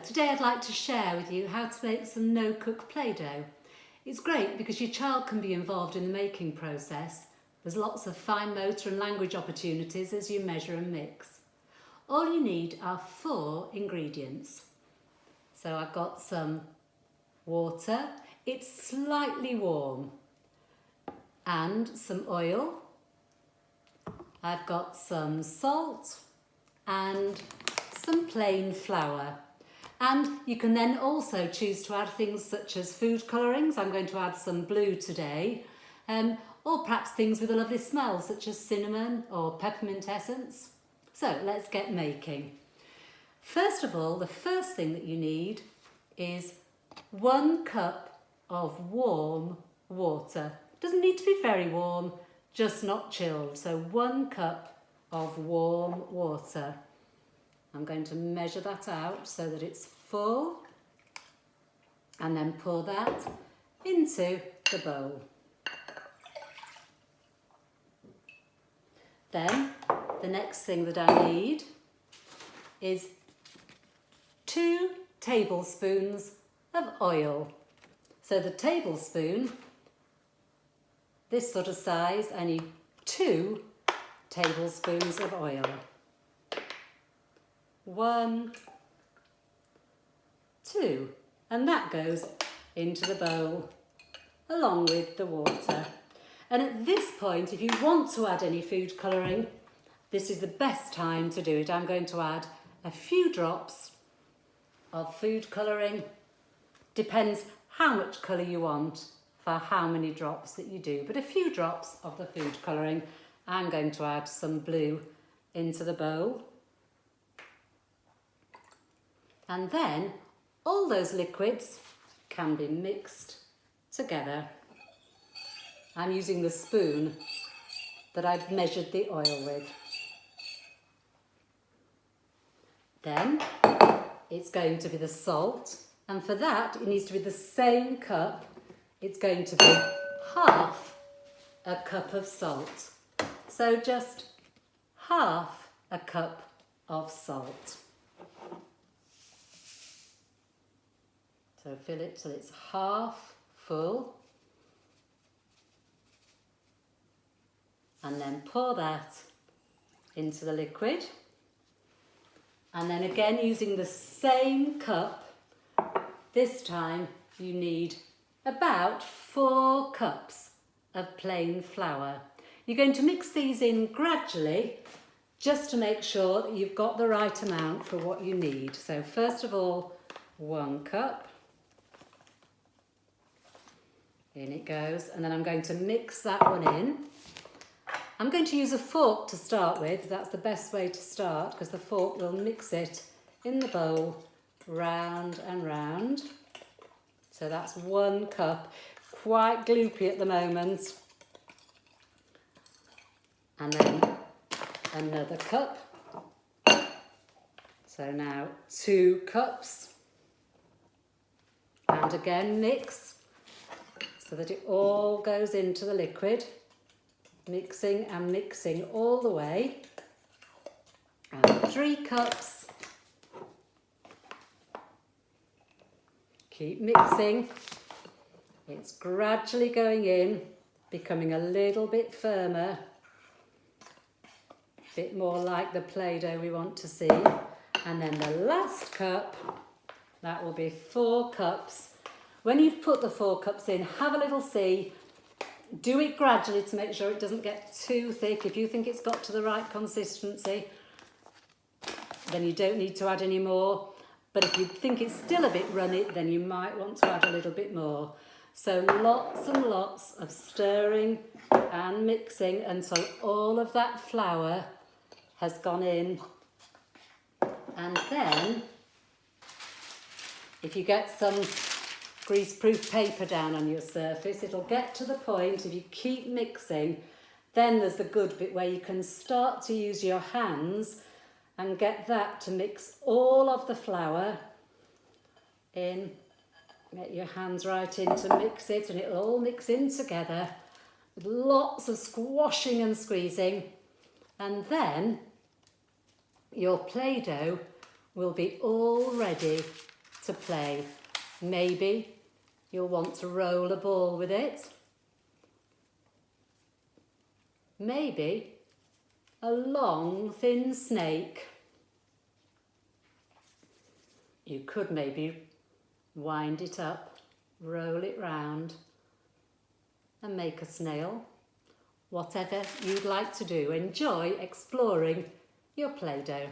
today I'd like to share with you how to make some no-cook Play-Doh. It's great because your child can be involved in the making process. There's lots of fine motor and language opportunities as you measure and mix. All you need are 4 ingredients. So I've got some water, it's slightly warm, and some oil. I've got some salt and some plain flour. And you can then also choose to add things such as food colourings. I'm going to add some blue today, or perhaps things with a lovely smell such as cinnamon or peppermint essence. So let's get making. First of all, the first thing that you need is 1 cup of warm water. Doesn't need to be very warm, just not chilled. So 1 cup of warm water. I'm going to measure that out so that it's full and then pour that into the bowl. Then the next thing that I need is 2 tablespoons of oil. So the tablespoon, this sort of size, I need 2 tablespoons of oil. 1, 2, and that goes into the bowl along with the water. And at this point, if you want to add any food colouring, this is the best time to do it. I'm going to add a few drops of food colouring. Depends how much colour you want for how many drops that you do, but a few drops of the food colouring. I'm going to add some blue into the bowl. And then all those liquids can be mixed together. I'm using the spoon that I've measured the oil with. Then it's going to be the salt, and for that it needs to be the same cup. It's going to be half a cup of salt. So just half a cup of salt. So fill it till it's half full. And then pour that into the liquid. And then again using the same cup, this time you need about 4 cups of plain flour. You're going to mix these in gradually just to make sure that you've got the right amount for what you need. So first of all, 1 cup. In it goes, and then I'm going to mix that one in. I'm going to use a fork to start with. That's the best way to start because the fork will mix it in the bowl round and round. So that's 1 cup, quite gloopy at the moment. And then another cup. So now 2 cups. And again mix so that it all goes into the liquid. Mixing and mixing all the way. And 3 cups. Keep mixing. It's gradually going in, becoming a little bit firmer. A bit more like the Play-Doh we want to see. And then the last cup, that will be 4 cups. When you've put the 4 cups in, have a little see. Do it gradually to make sure it doesn't get too thick. If you think it's got to the right consistency, then you don't need to add any more. But if you think it's still a bit runny, then you might want to add a little bit more. So lots and lots of stirring and mixing until all of that flour has gone in. And then, if you get some greaseproof paper down on your surface, it'll get to the point, if you keep mixing, then there's the good bit where you can start to use your hands and get that to mix all of the flour in. Get your hands right in to mix it, and it'll all mix in together with lots of squashing and squeezing. And then your Play-Doh will be all ready to play. Maybe you'll want to roll a ball with it. Maybe a long, thin snake. You could maybe wind it up, roll it round and make a snail. Whatever you'd like to do, enjoy exploring your Play-Doh.